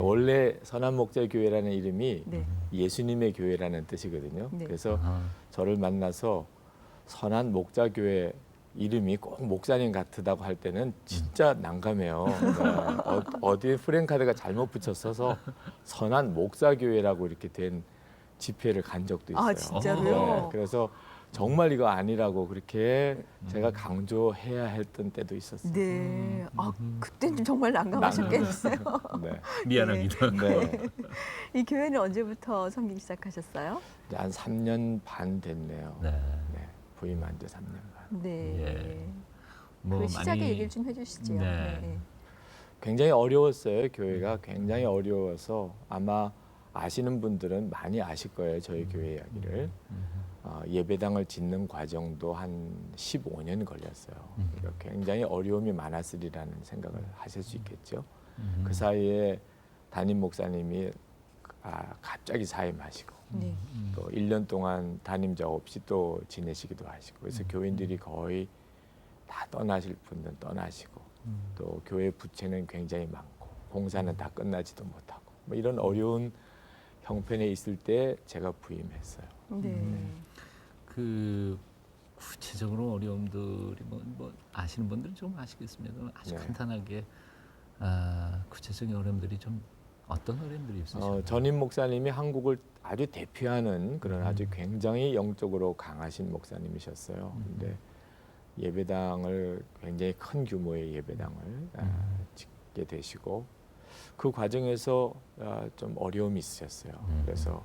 원래 선한 목자 교회라는 이름이 네. 예수님의 교회라는 뜻이거든요. 네. 그래서 아, 저를 만나서 선한 목자 교회 이름이 꼭 목사님 같다고 할 때는 진짜 난감해요. 그러니까 어디에 프랭카드가 잘못 붙였어서 선한 목사 교회라고 이렇게 된 집회를 간 적도 있어요. 아, 진짜로요? 네, 그래서 정말 이거 아니라고 그렇게 제가 강조해야 했던 때도 있었어요. 네. 아, 그때는 좀 정말 난감하셨겠어요. 네. 미안합니다. 네. 이 교회는 언제부터 섬기기 시작하셨어요? 이제 한 3년 반 됐네요. 네. 네. 부임한 지 3년 반. 네. 예. 그 시작의 얘기를 좀 해주시죠. 네. 굉장히 어려웠어요. 교회가 굉장히 어려워서 아마 아시는 분들은 많이 아실 거예요. 저희 교회 이야기를. 예배당을 짓는 과정도 한 15년 걸렸어요. 그러니까 굉장히 어려움이 많았으리라는 생각을 하실 수 있겠죠. 그 사이에 담임 목사님이 갑자기 사임하시고 네. 또 1년 동안 담임자 없이 또 지내시기도 하시고 그래서 교인들이 거의 다 떠나실 분들은 떠나시고 또 교회 부채는 굉장히 많고 공사는 다 끝나지도 못하고 뭐 이런 어려운 형편에 있을 때 제가 부임했어요. 네. 그 구체적으로 어려움들이 뭐 아시는 분들은 좀 아시겠습니다. 아주 네. 간단하게 구체적인 어려움들이 좀 어떤 어려움들이 있으신가요? 전임 목사님이 한국을 아주 대표하는 그런 아주 굉장히 영적으로 강하신 목사님이셨어요. 근데 예배당을 굉장히 큰 규모의 예배당을 짓게 되시고 그 과정에서 좀 어려움이 있으셨어요. 그래서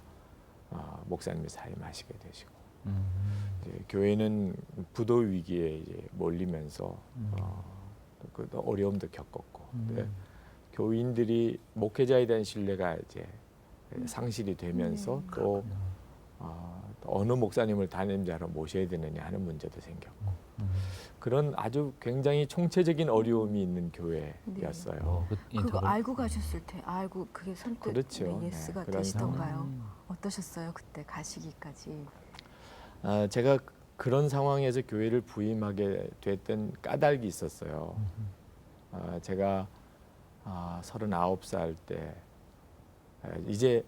목사님이 사임하시게 되시고 이제 교회는 부도 위기에 이제 몰리면서 그 어려움도 겪었고 근데 교인들이 목회자에 대한 신뢰가 이제 상실이 되면서 또 어느 목사님을 담임자로 모셔야 되느냐 하는 문제도 생겼고 그런 아주 굉장히 총체적인 어려움이 있는 교회였어요. 그거 알고 가셨을 때, 알고 그게 선뜻 그렇죠. 예스가 네, 그런 되시던가요? 어떠셨어요 그때 가시기까지? 제가 그런 상황에서 교회를 부임하게 됐던 까닭이 있었어요. 제가 39살 때 이제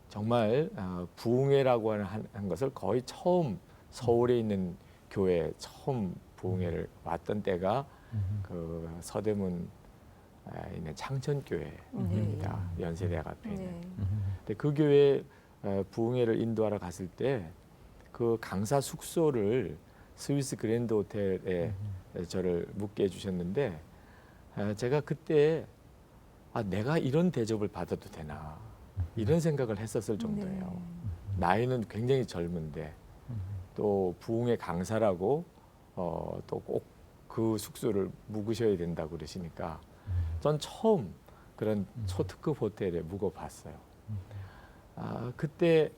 정말 부흥회라고 하는 것을 거의 처음 서울에 있는 교회 처음 부흥회를 왔던 때가 그 서대문 있는 창천교회입니다. 연세대학 앞에 있는. 네. 근데 그 교회 부흥회를 인도하러 갔을 때 그 강사 숙소를 스위스 그랜드 호텔에 저를 묵게 해주셨는데 제가 그때 내가 이런 대접을 받아도 되나 이런 생각을 했었을 정도예요. 나이는 굉장히 젊은데 또 부흥회 강사라고 또 꼭 그 숙소를 묵으셔야 된다고 그러시니까 전 처음 그런 초특급 호텔에 묵어봤어요. 그때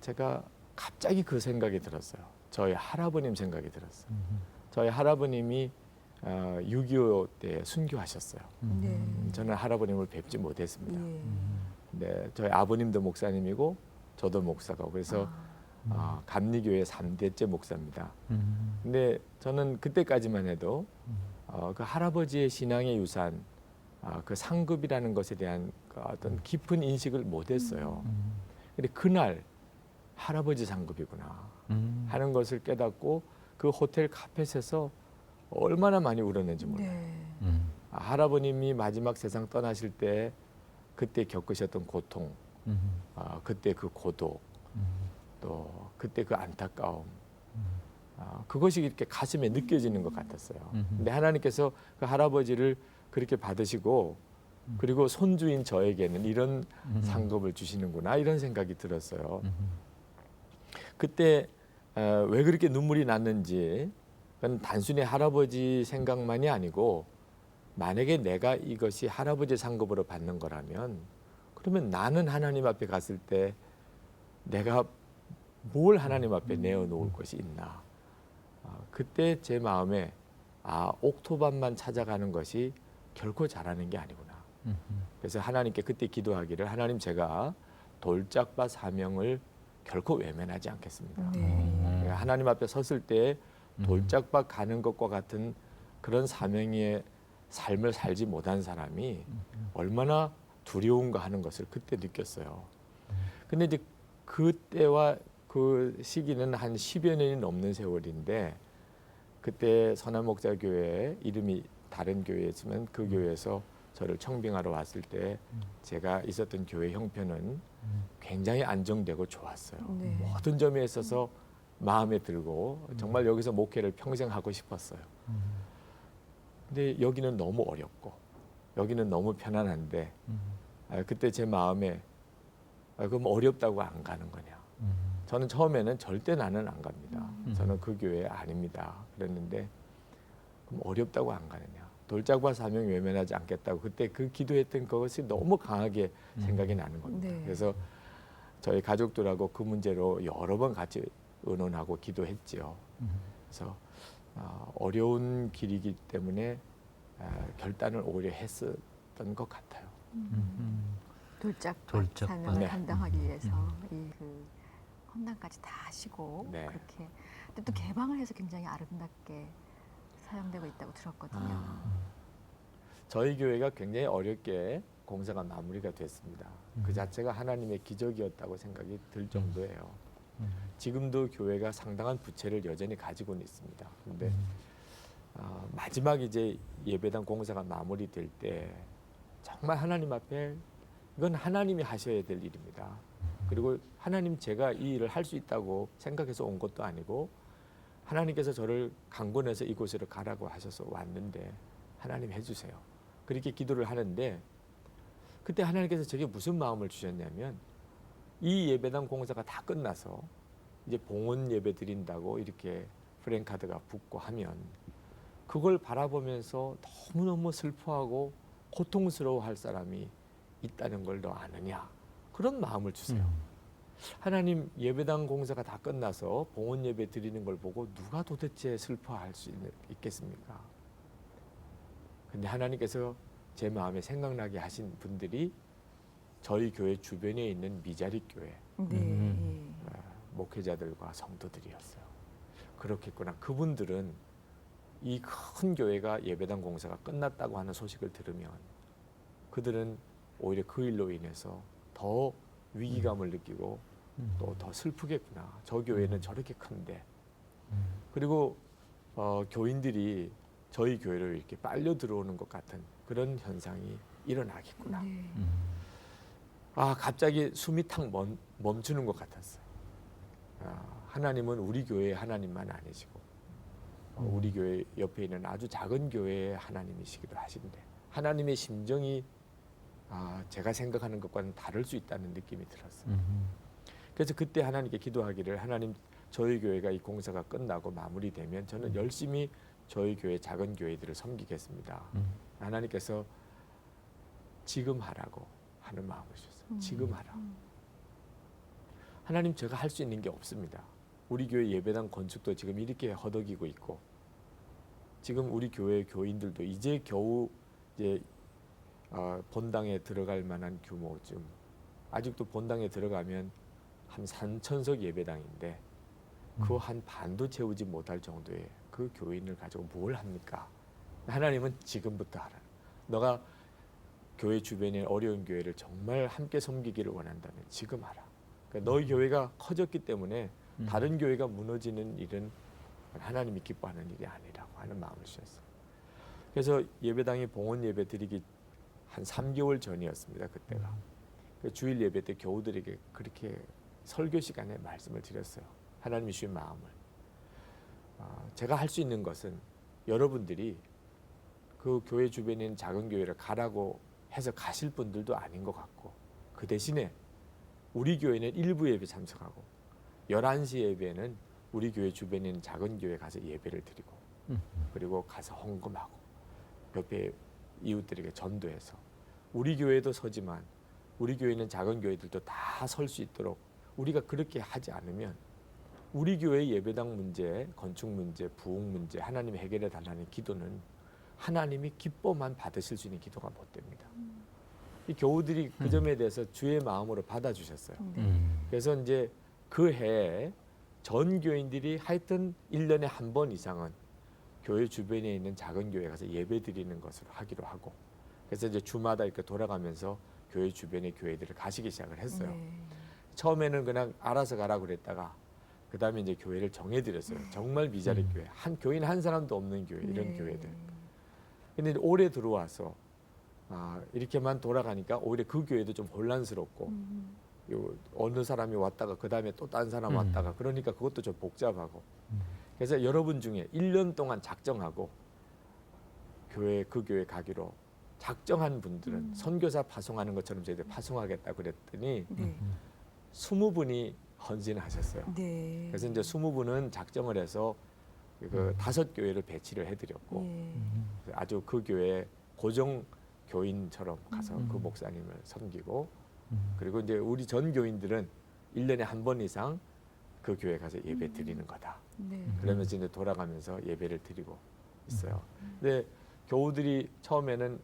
제가 갑자기 그 생각이 들었어요. 저희 할아버님 생각이 들었어요. 저희 할아버님이 6.25 때 순교하셨어요. 네. 저는 할아버님을 뵙지 못했습니다. 예. 근데 저희 아버님도 목사님이고 저도 목사고 그래서 감리교회 3대째 목사입니다. 근데 저는 그때까지만 해도 그 할아버지의 신앙의 유산, 그 상급이라는 것에 대한 그 어떤 깊은 인식을 못했어요. 근데 그날 할아버지 상급이구나 하는 것을 깨닫고 그 호텔 카펫에서 얼마나 많이 울었는지 몰라요. 네. 할아버님이 마지막 세상 떠나실 때 그때 겪으셨던 고통, 그때 그 고독, 또 그때 그 안타까움, 그것이 이렇게 가슴에 느껴지는 것 같았어요. 근데 하나님께서 그 할아버지를 그렇게 받으시고 그리고 손주인 저에게는 이런 상급을 주시는구나 이런 생각이 들었어요. 그때 왜 그렇게 눈물이 났는지 그건 단순히 할아버지 생각만이 아니고 만약에 내가 이것이 할아버지 상급으로 받는 거라면 그러면 나는 하나님 앞에 갔을 때 내가 뭘 하나님 앞에 내어놓을 것이 있나. 그때 제 마음에 옥토반만 찾아가는 것이 결코 잘하는 게 아니구나. 그래서 하나님께 그때 기도하기를 하나님 제가 돌짝밭 사명을 결코 외면하지 않겠습니다. 네. 하나님 앞에 섰을 때 돌짝밭 가는 것과 같은 그런 사명의 삶을 살지 못한 사람이 얼마나 두려운가 하는 것을 그때 느꼈어요. 근데 이제 그때와 그 시기는 한 10여 년이 넘는 세월인데 그때 선한목자교회 이름이 다른 교회였지만 그 교회에서 저를 청빙하러 왔을 때 제가 있었던 교회 형편은 굉장히 안정되고 좋았어요. 네. 모든 점에 있어서 마음에 들고 정말 여기서 목회를 평생 하고 싶었어요. 근데 여기는 너무 어렵고 여기는 너무 편안한데 그때 제 마음에 그럼 어렵다고 안 가는 거냐. 저는 처음에는 절대 나는 안 갑니다. 저는 그 교회 아닙니다. 그랬는데 그럼 어렵다고 안 가느냐. 돌짝과 사명 외면하지 않겠다고 그때 그 기도했던 그것이 너무 강하게 생각이 나는 겁니다. 네. 그래서 저희 가족들하고 그 문제로 여러 번 같이 의논하고 기도했지요. 그래서 어려운 길이기 때문에 결단을 오히려 했었던 것 같아요. 돌짝 돌짝 사명을 네. 감당하기 위해서 이 그 헌당까지 다 하시고 네. 그렇게 근데 또 개방을 해서 굉장히 아름답게 사용되고 있다고 들었거든요. 저희 교회가 굉장히 어렵게 공사가 마무리가 됐습니다. 그 자체가 하나님의 기적이었다고 생각이 들 정도예요. 지금도 교회가 상당한 부채를 여전히 가지고는 있습니다. 그런데 마지막 이제 예배당 공사가 마무리될 때 정말 하나님 앞에 이건 하나님이 하셔야 될 일입니다. 그리고 하나님 제가 이 일을 할 수 있다고 생각해서 온 것도 아니고 하나님께서 저를 강권해서 이곳으로 가라고 하셔서 왔는데 하나님 해주세요. 그렇게 기도를 하는데 그때 하나님께서 제게 무슨 마음을 주셨냐면 이 예배당 공사가 다 끝나서 이제 봉헌 예배 드린다고 이렇게 프랭카드가 붙고 하면 그걸 바라보면서 너무너무 슬퍼하고 고통스러워할 사람이 있다는 걸 너 아느냐 그런 마음을 주세요. 하나님 예배당 공사가 다 끝나서 봉헌 예배 드리는 걸 보고 누가 도대체 슬퍼할 수 있겠습니까? 근데 하나님께서 제 마음에 생각나게 하신 분들이 저희 교회 주변에 있는 미자립 교회 네. 목회자들과 성도들이었어요. 그렇겠구나. 그분들은 이 큰 교회가 예배당 공사가 끝났다고 하는 소식을 들으면 그들은 오히려 그 일로 인해서 더 위기감을 느끼고 또 더 슬프겠구나. 저 교회는 저렇게 큰데. 그리고 교인들이 저희 교회로 이렇게 빨려 들어오는 것 같은 그런 현상이 일어나겠구나. 네. 갑자기 숨이 탁 멈추는 것 같았어요. 하나님은 우리 교회의 하나님만 아니시고 우리 교회 옆에 있는 아주 작은 교회의 하나님이시기도 하신데 하나님의 심정이 제가 생각하는 것과는 다를 수 있다는 느낌이 들었어요. 그래서 그때 하나님께 기도하기를 하나님 저희 교회가 이 공사가 끝나고 마무리되면 저는 열심히 저희 교회 작은 교회들을 섬기겠습니다. 하나님께서 지금 하라고 하는 마음을 주셨어요. 지금 하라. 하나님 제가 할 수 있는 게 없습니다. 우리 교회 예배당 건축도 지금 이렇게 허덕이고 있고 지금 우리 교회 교인들도 이제 겨우 이제 본당에 들어갈 만한 규모쯤 아직도 본당에 들어가면 한 3,000석 예배당인데 그 한 반도 채우지 못할 정도의 그 교인을 가지고 뭘 합니까? 하나님은 지금부터 하라. 너가 교회 주변의 어려운 교회를 정말 함께 섬기기를 원한다면 지금 하라. 그러니까 너희 교회가 커졌기 때문에 다른 교회가 무너지는 일은 하나님이 기뻐하는 일이 아니라고 하는 마음을 주셨어요. 그래서 예배당에 봉헌 예배 드리기 한 3개월 전이었습니다. 그때가. 주일 예배 때 교우들에게 그렇게 설교 시간에 말씀을 드렸어요. 하나님이 주신 마음을. 제가 할 수 있는 것은 여러분들이 그 교회 주변에 있는 작은 교회를 가라고 해서 가실 분들도 아닌 것 같고 그 대신에 우리 교회는 일부 예배 참석하고 11시 예배는 우리 교회 주변에 있는 작은 교회 가서 예배를 드리고 그리고 가서 헌금하고 옆에 이웃들에게 전도해서 우리 교회도 서지만 우리 교회 있는 작은 교회들도 다 설 수 있도록 우리가 그렇게 하지 않으면 우리 교회 예배당 문제, 건축 문제, 부흥 문제 하나님이 해결해 달라는 기도는 하나님이 기뻐만 받으실 수 있는 기도가 못 됩니다. 이 교우들이 그 점에 대해서 주의 마음으로 받아주셨어요. 그래서 이제 그 해에 전 교인들이 하여튼 1년에 한 번 이상은 교회 주변에 있는 작은 교회 가서 예배 드리는 것으로 하기로 하고 그래서 이제 주마다 이렇게 돌아가면서 교회 주변의 교회들을 가시기 시작을 했어요. 네. 처음에는 그냥 알아서 가라 그랬다가 그다음에 이제 교회를 정해드렸어요. 정말 미자립 교회, 한 교인 한 사람도 없는 교회, 이런 네. 교회들. 근데 올해 들어와서 이렇게만 돌아가니까 오히려 그 교회도 좀 혼란스럽고 어느 사람이 왔다가 그다음에 또 딴 사람 왔다가 그러니까 그것도 좀 복잡하고 그래서 여러분 중에 1년 동안 작정하고 그 교회 가기로 작정한 분들은 선교사 파송하는 것처럼 저희들 파송하겠다 그랬더니 네. 20분이 헌신하셨어요. 네. 그래서 이제 20분은 작정을 해서 그 5교회를 배치를 해드렸고 예. 아주 그 교회 고정 교인처럼 가서 그 목사님을 섬기고 그리고 이제 우리 전 교인들은 1년에 한 번 이상 그 교회 가서 예배 드리는 거다. 네. 그러면서 이제 돌아가면서 예배를 드리고 있어요. 근데 교우들이 처음에는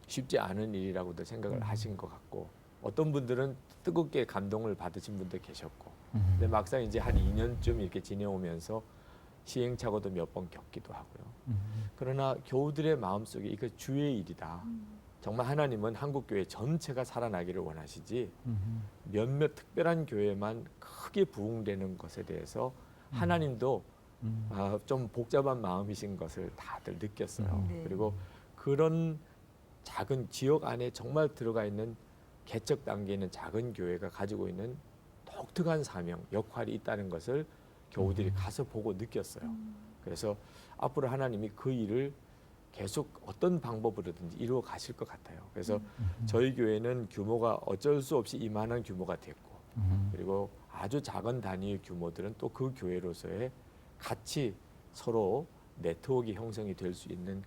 쉽지 않은 일이라고도 생각을 하신 것 같고 어떤 분들은 뜨겁게 감동을 받으신 분도 계셨고 근데 막상 이제 한 2년쯤 이렇게 지내오면서 시행착오도 몇 번 겪기도 하고요. 그러나 교우들의 마음속에 이거 주의 일이다. 정말 하나님은 한국교회 전체가 살아나기를 원하시지 몇몇 특별한 교회만 크게 부흥되는 것에 대해서 하나님도 좀 복잡한 마음이신 것을 다들 느꼈어요. 네. 그리고 그런 작은 지역 안에 정말 들어가 있는 개척 단계에 있는 작은 교회가 가지고 있는 독특한 사명, 역할이 있다는 것을 교우들이 가서 보고 느꼈어요. 그래서 앞으로 하나님이 그 일을 계속 어떤 방법으로든지 이루어 가실 것 같아요. 그래서 저희 교회는 규모가 어쩔 수 없이 이만한 규모가 됐고 그리고 아주 작은 단위의 규모들은 또 그 교회로서의 같이 서로 네트워크 형성이 될 수 있는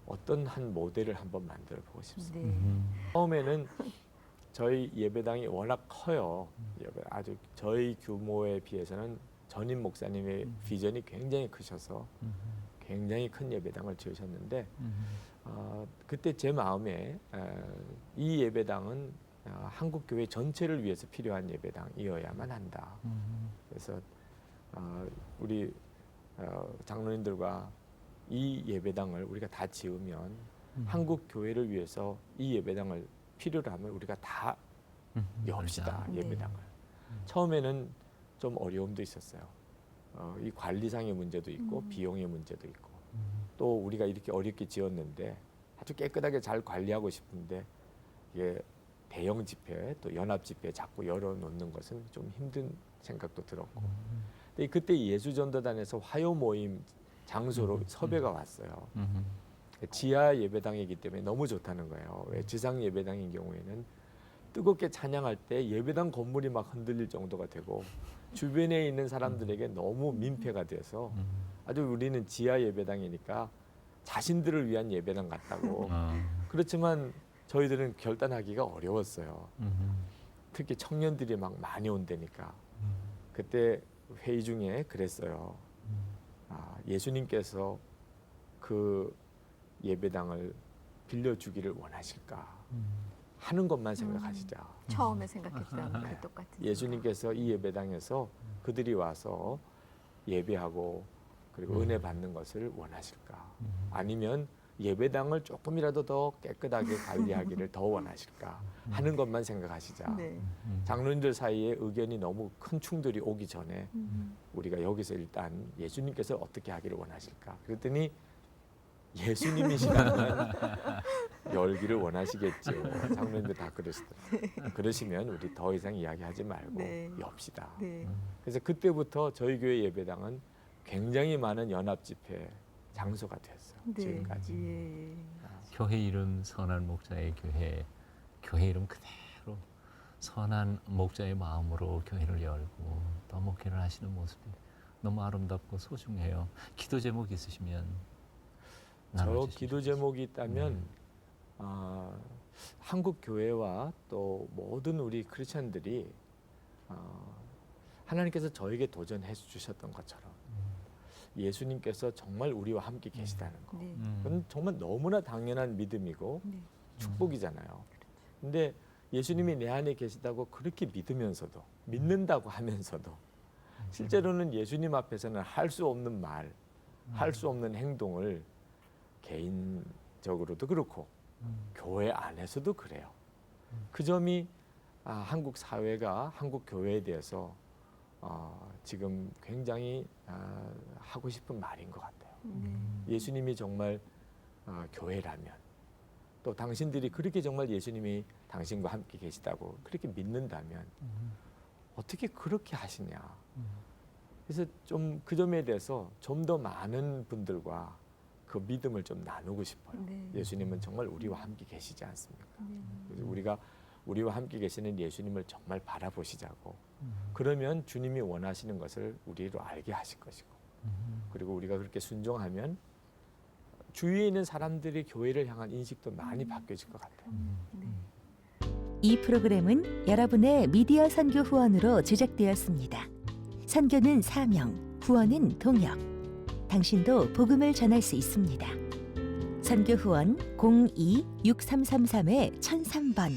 어떤 한 모델을 한번 만들어 보고 싶습니다. 네. 처음에는 저희 예배당이 워낙 커요. 아주 저희 규모에 비해서는 전임 목사님의 비전이 굉장히 크셔서 굉장히 큰 예배당을 지으셨는데 그때 제 마음에 이 예배당은 한국 교회 전체를 위해서 필요한 예배당이어야만 한다. 그래서 우리 장로님들과 이 예배당을 우리가 다 지으면 한국 교회를 위해서 이 예배당을 필요로 하면 우리가 다 여옵시다. 네. 예배당을. 처음에는 좀 어려움도 있었어요. 이 관리상의 문제도 있고 비용의 문제도 있고 또 우리가 이렇게 어렵게 지었는데 아주 깨끗하게 잘 관리하고 싶은데 이게 대형 집회 또 연합 집회 자꾸 열어놓는 것은 좀 힘든 생각도 들었고 근데 그때 예수전도단에서 화요 모임 장소로 섭외가 왔어요. 지하 예배당이기 때문에 너무 좋다는 거예요. 왜 지상 예배당인 경우에는 뜨겁게 찬양할 때 예배당 건물이 막 흔들릴 정도가 되고 주변에 있는 사람들에게 너무 민폐가 돼서 아주 우리는 지하 예배당이니까 자신들을 위한 예배당 같다고. 그렇지만 저희들은 결단하기가 어려웠어요. 특히 청년들이 막 많이 온다니까. 그때 회의 중에 그랬어요. 예수님께서 그 예배당을 빌려주기를 원하실까 하는 것만 생각하시자. 처음에 생각했던 그 똑같은 예수님께서 이 예배당에서 그들이 와서 예배하고 그리고 은혜 받는 것을 원하실까? 아니면 예배당을 조금이라도 더 깨끗하게 관리하기를 더 원하실까? 하는 것만 생각하시자. 네. 장로님들 사이에 의견이 너무 큰 충돌이 오기 전에 우리가 여기서 일단 예수님께서 어떻게 하기를 원하실까? 그랬더니 예수님이시라면 열기를 원하시겠죠. 장로님들 다 그러시더라고요. 그러시면 우리 더 이상 이야기하지 말고 네. 엽시다. 네. 그래서 그때부터 저희 교회 예배당은 굉장히 많은 연합 집회 장소가 됐어요. 네. 지금까지. 예. 교회 이름 선한 목자의 교회 이름 그대로 선한 목자의 마음으로 교회를 열고 또 목회를 하시는 모습이 너무 아름답고 소중해요. 기도 제목 있으시면 저 나눠주시면 기도 제목이 있다면 한국 교회와 또 모든 우리 크리스천들이 하나님께서 저에게 도전해 주셨던 것처럼 예수님께서 정말 우리와 함께 계시다는 거. 네. 그건 정말 너무나 당연한 믿음이고 네. 축복이잖아요. 근데 예수님이 내 안에 계시다고 그렇게 믿으면서도 믿는다고 하면서도 실제로는 예수님 앞에서는 할 수 없는 말, 할 수 없는 행동을 개인적으로도 그렇고 교회 안에서도 그래요. 그 점이 한국 사회가 한국 교회에 대해서 지금 굉장히 하고 싶은 말인 것 같아요. 예수님이 정말 교회라면 또 당신들이 그렇게 정말 예수님이 당신과 함께 계시다고 그렇게 믿는다면 어떻게 그렇게 하시냐. 그래서 좀 그 점에 대해서 좀 더 많은 분들과 그 믿음을 좀 나누고 싶어요. 네. 예수님은 정말 우리와 함께 계시지 않습니까? 네. 그래서 우리가 우리와 함께 계시는 예수님을 정말 바라보시자고. 그러면 주님이 원하시는 것을 우리로 알게 하실 것이고, 그리고 우리가 그렇게 순종하면 주위에 있는 사람들이 교회를 향한 인식도 많이 바뀌어질 것 같아요. 네. 이 프로그램은 여러분의 미디어 선교 후원으로 제작되었습니다. 선교는 사명, 후원은 동역. 당신도 복음을 전할 수 있습니다. 선교 후원 02-6333-1003번